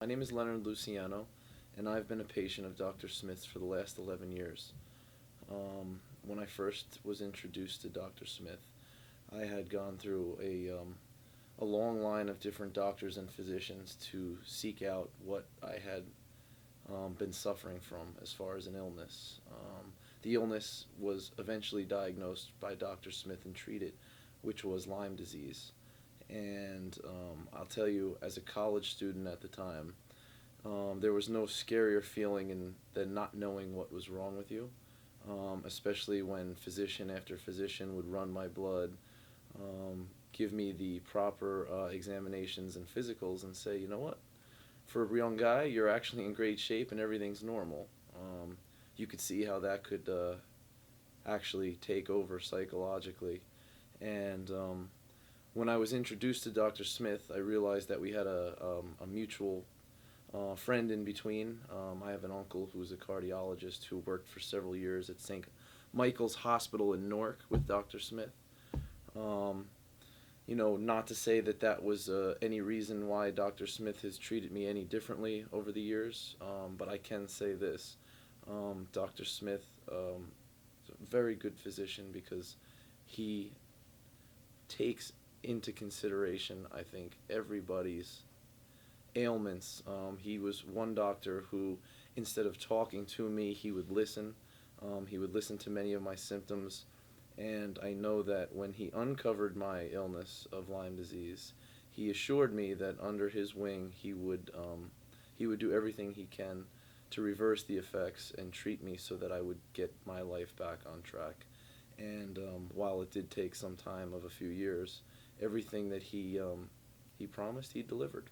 My name is Leonard Luciano, and I've been a patient of Dr. Smith's for the last 11 years. When I first was introduced to Dr. Smith, I had gone through a long line of different doctors and physicians to seek out what I had been suffering from as far as an illness. The illness was eventually diagnosed by Dr. Smith and treated, which was Lyme disease. And I'll tell you, as a college student at the time, there was no scarier feeling than not knowing what was wrong with you, especially when physician after physician would run my blood, give me the proper examinations and physicals, and say, you know what, for a young guy, you're actually in great shape and everything's normal. You could see how that could actually take over psychologically. And when I was introduced to Dr. Smith, I realized that we had a mutual friend in between. I have an uncle who's a cardiologist who worked for several years at St. Michael's Hospital in Newark with Dr. Smith. Um, Not to say that that was any reason why Dr. Smith has treated me any differently over the years, but I can say this. Dr. Smith is a very good physician because he takes into consideration, I think, everybody's ailments. He was one doctor who, instead of talking to me, he would listen. He would listen to many of my symptoms, and I know that when he uncovered my illness of Lyme disease, he assured me that under his wing he would do everything he can to reverse the effects and treat me so that I would get my life back on track. And while it did take some time of a few years, everything that he promised, he delivered.